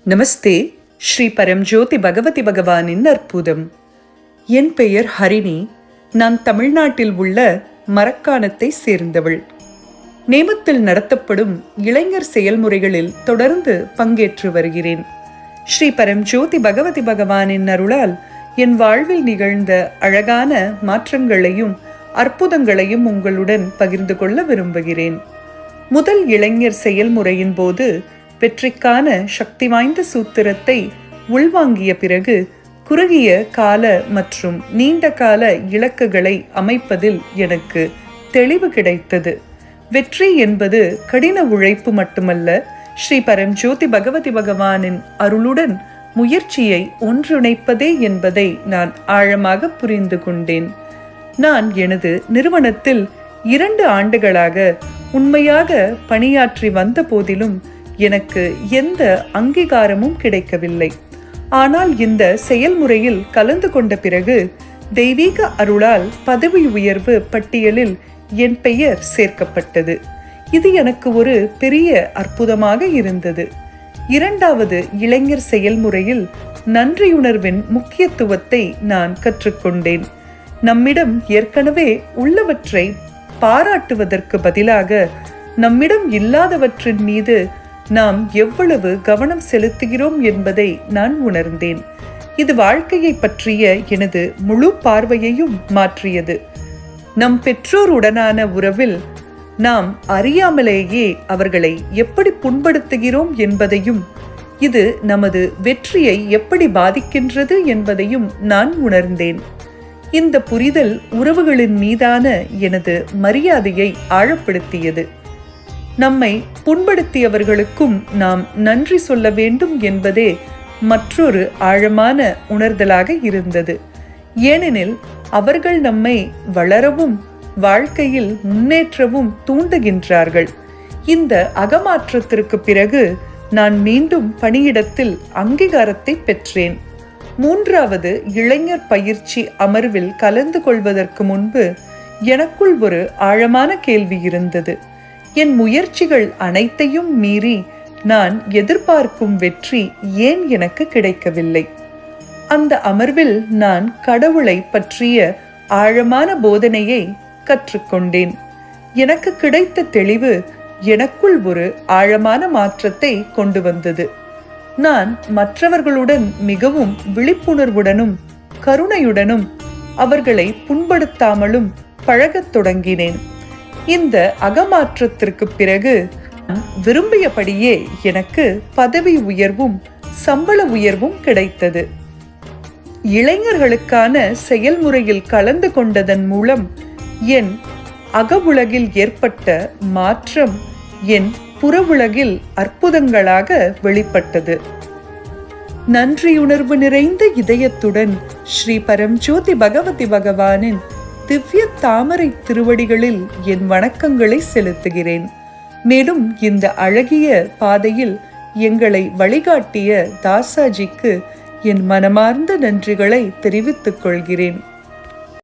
நமஸ்தே. ஸ்ரீ பரம்ஜோதி பகவதி பகவானின் அற்புதம். என் பெயர் ஹரிணி. நான் தமிழ்நாட்டில் உள்ள மரக்காணத்தை சேர்ந்தவள். நேமத்தில் நடத்தப்படும் இளைஞர் செயல்முறைகளில் தொடர்ந்து பங்கேற்று வருகிறேன். ஸ்ரீ பரம்ஜோதி பகவதி பகவானின் அருளால் என் வாழ்வில் நிகழ்ந்த அழகான மாற்றங்களையும் அற்புதங்களையும் உங்களுடன் பகிர்ந்து கொள்ள விரும்புகிறேன். முதல் இளைஞர் செயல்முறையின் போது வெற்றிக்கான சக்தி வாய்ந்த சூத்திரத்தை உள்வாங்கிய பிறகு குறுகிய கால மற்றும் நீண்ட கால இலக்குகளை அமைப்பதில் எனக்கு தெளிவு கிடைத்தது. வெற்றி என்பது கடின உழைப்பு மட்டுமல்ல, ஸ்ரீ பரம்ஜோதி பகவதி பகவானின் அருளுடன் முயற்சியை ஒன்றிணைப்பதே என்பதை நான் ஆழமாக புரிந்து கொண்டேன். நான் எனது நிறுவனத்தில் 2 ஆண்டுகளாக உண்மையாக பணியாற்றி வந்த போதிலும் எனக்கு எந்த அங்கீகாரமும் கிடைக்கவில்லை. ஆனால் இந்த செயல்முறையில் கலந்து கொண்ட பிறகு தெய்வீக அருளால் பதவி உயர்வு பட்டியலில் என் பெயர் சேர்க்கப்பட்டது. இது எனக்கு ஒரு பெரிய அற்புதமாக இருந்தது. 2வது இளைஞர் செயல்முறையில் நன்றியுணர்வின் முக்கியத்துவத்தை நான் கற்றுக்கொண்டேன். நம்மிடம் ஏற்கனவே உள்ளவற்றை பாராட்டுவதற்கு பதிலாக நம்மிடம் இல்லாதவற்றின் மீது நாம் எவ்வளவு கவனம் செலுத்துகிறோம் என்பதை நான் உணர்ந்தேன். இது வாழ்க்கையை பற்றிய எனது முழு பார்வையையும் மாற்றியது. நம் பெற்றோருடனான உறவில் நாம் அறியாமலேயே அவர்களை எப்படி புண்படுத்துகிறோம் என்பதையும், இது நமது வெற்றியை எப்படி பாதிக்கின்றது என்பதையும் நான் உணர்ந்தேன். இந்த புரிதல் உறவுகளின் மீதான எனது மரியாதையை ஆழப்படுத்தியது. நம்மை புண்படுத்தியவர்களுக்கும் நாம் நன்றி சொல்ல வேண்டும் என்பதே மற்றொரு ஆழமான உணர்தலாக இருந்தது. ஏனெனில் அவர்கள் நம்மை வளரவும் வாழ்க்கையில் முன்னேற்றவும் தூண்டுகின்றார்கள். இந்த அகமாற்றத்திற்கு பிறகு நான் மீண்டும் பணியிடத்தில் அங்கீகாரத்தை பெற்றேன். 3வது இளைஞர் பயிற்சி அமர்வில் கலந்து கொள்வதற்கு முன்பு எனக்குள் ஒரு ஆழமான கேள்வி இருந்தது. என் முயற்சிகள் அனைத்தையும் மீறி நான் எதிர்பார்க்கும் வெற்றி ஏன் எனக்கு கிடைக்கவில்லை? அந்த அமர்வில் நான் கடவுளை பற்றிய ஆழமான போதனையை கற்றுக்கொண்டேன். எனக்கு கிடைத்த தெளிவு எனக்குள் ஒரு ஆழமான மாற்றத்தை கொண்டு வந்தது. நான் மற்றவர்களுடன் மிகவும் விழிப்புணர்வுடனும் கருணையுடனும் அவர்களை புண்படுத்தாமலும் பழகத் தொடங்கினேன். இந்த அகமாற்றத்திற்கு பிறகு விரும்பியபடியே எனக்கு பதவி உயர்வும் சம்பள உயர்வும் கிடைத்தது. இளைஞர்களுக்கான செயல்முறையில் கலந்து கொண்டதன் மூலம் என் அகவுலகில் ஏற்பட்ட மாற்றம் என் புற உலகில் அற்புதங்களாக வெளிப்பட்டது. நன்றியுணர்வு நிறைந்த இதயத்துடன் ஸ்ரீ பரம்ஜோதி பகவதி பகவானின் திவ்ய தாமரை திருவடிகளில் என் வணக்கங்களை செலுத்துகிறேன். மேலும் இந்த அழகிய பாதையில் எங்களை வழிகாட்டிய தாசாஜிக்கு என் மனமார்ந்த நன்றிகளை தெரிவித்துக் கொள்கிறேன்.